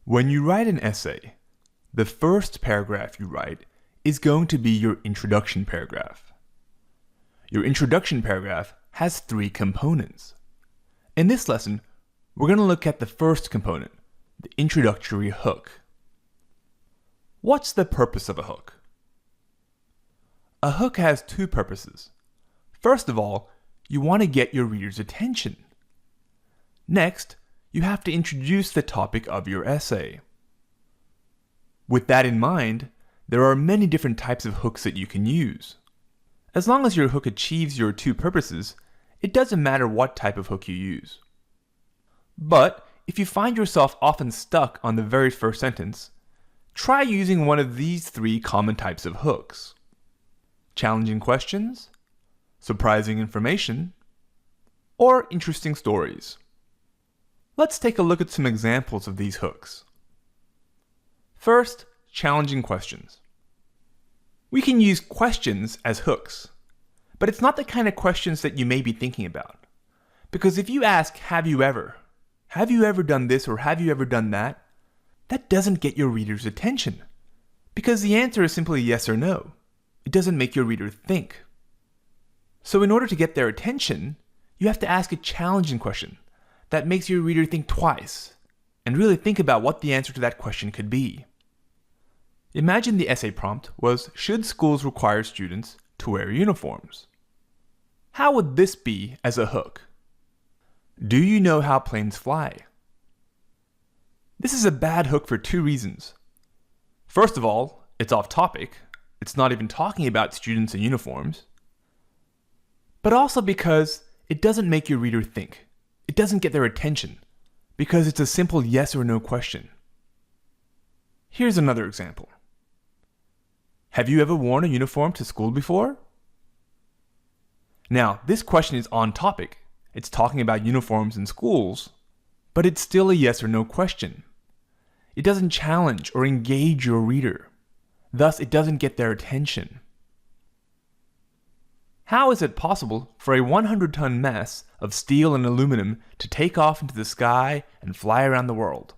When you write an essay, the first paragraph you write is going to be your introduction paragraph. Your introduction paragraph has 3 components. In this lesson, we're going to look at the first component, the introductory hook. What's the purpose of a hook? A hook has 2 purposes. First of all, you want to get your reader's attention. Next, you have to introduce the topic of your essay. With that in mind, there are many different types of hooks that you can use. As long as your hook achieves your 2 purposes, it doesn't matter what type of hook you use. But if you find yourself often stuck on the very first sentence, try using one of these 3 common types of hooks. Challenging questions, surprising information, or interesting stories. Let's take a look at some examples of these hooks. First, challenging questions. We can use questions as hooks, but it's not the kind of questions that you may be thinking about. Because if you ask, have you ever done this or have you ever done that? That doesn't get your reader's attention. Because the answer is simply yes or no. It doesn't make your reader think. So in order to get their attention, you have to ask a challenging question that makes your reader think twice and really think about what the answer to that question could be. Imagine the essay prompt was, should schools require students to wear uniforms? How would this be as a hook? Do you know how planes fly? This is a bad hook for 2 reasons. First of all, it's off topic. It's not even talking about students in uniforms. But also because it doesn't make your reader think. It doesn't get their attention because it's a simple yes or no question. Here's another example. Have you ever worn a uniform to school before? Now, this question is on topic. It's talking about uniforms in schools, but it's still a yes or no question. It doesn't challenge or engage your reader. Thus, it doesn't get their attention. How is it possible for a 100-ton mass of steel and aluminum to take off into the sky and fly around the world?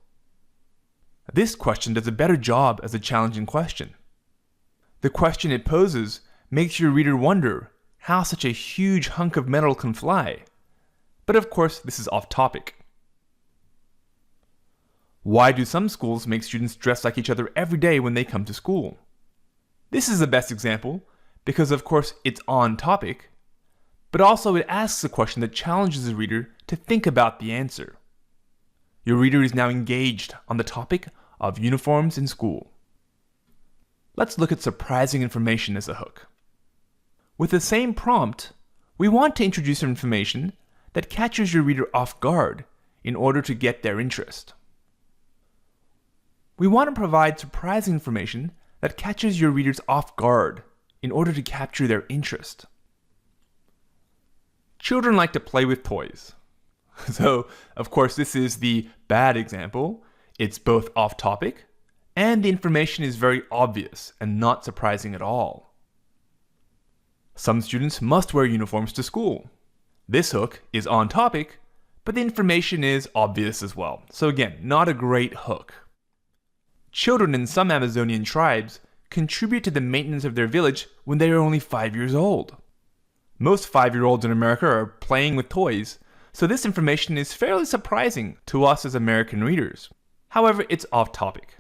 This question does a better job as a challenging question. The question it poses makes your reader wonder how such a huge hunk of metal can fly. But of course, this is off topic. Why do some schools make students dress like each other every day when they come to school? This is the best example because of course it's on topic, but also it asks a question that challenges the reader to think about the answer. Your reader is now engaged on the topic of uniforms in school. Let's look at surprising information as a hook. With the same prompt, we want to introduce information that catches your reader off guard in order to get their interest. We want to provide surprising information that catches your readers off guard in order to capture their interest. Children like to play with toys. So, of course, this is the bad example. It's both off topic, and the information is very obvious and not surprising at all. Some students must wear uniforms to school. This hook is on topic, but the information is obvious as well. So again, not a great hook. Children in some Amazonian tribes contribute to the maintenance of their village when they are only 5 years old. Most 5-year-olds in America are playing with toys, so this information is fairly surprising to us as American readers. However, it's off topic.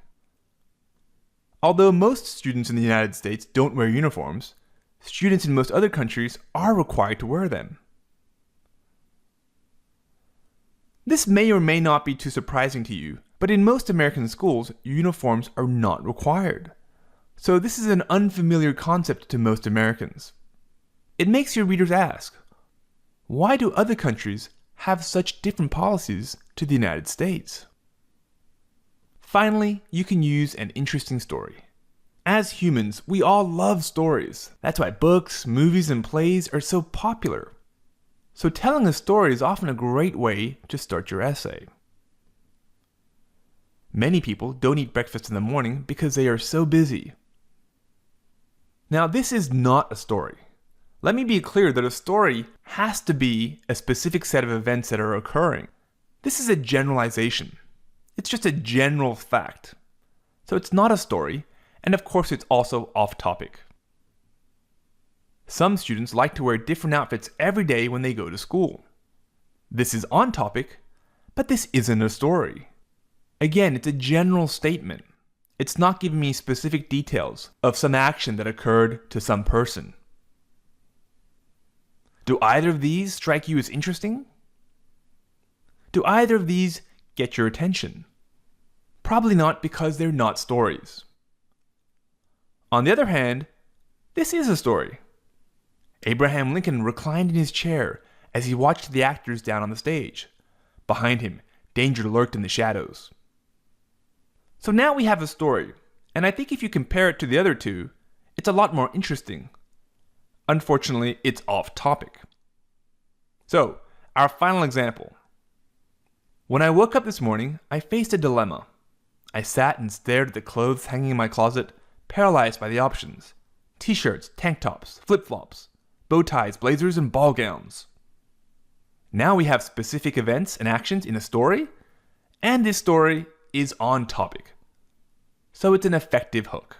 Although most students in the United States don't wear uniforms, students in most other countries are required to wear them. This may or may not be too surprising to you, but in most American schools, uniforms are not required. So this is an unfamiliar concept to most Americans. It makes your readers ask, why do other countries have such different policies to the United States? Finally, you can use an interesting story. As humans, we all love stories. That's why books, movies, and plays are so popular. So telling a story is often a great way to start your essay. Many people don't eat breakfast in the morning because they are so busy. Now, this is not a story. Let me be clear that a story has to be a specific set of events that are occurring. This is a generalization. It's just a general fact. So it's not a story, and of course it's also off topic. Some students like to wear different outfits every day when they go to school. This is on topic, but this isn't a story. Again, it's a general statement. It's not giving me specific details of some action that occurred to some person. Do either of these strike you as interesting? Do either of these get your attention? Probably not, because they're not stories. On the other hand, this is a story. Abraham Lincoln reclined in his chair as he watched the actors down on the stage. Behind him, danger lurked in the shadows. So now we have a story, and I think if you compare it to the other two, it's a lot more interesting. Unfortunately, it's off topic. So, our final example. When I woke up this morning, I faced a dilemma. I sat and stared at the clothes hanging in my closet, paralyzed by the options. T-shirts, tank tops, flip-flops, bow ties, blazers, and ball gowns. Now we have specific events and actions in a story, and this story is on topic. So it's an effective hook.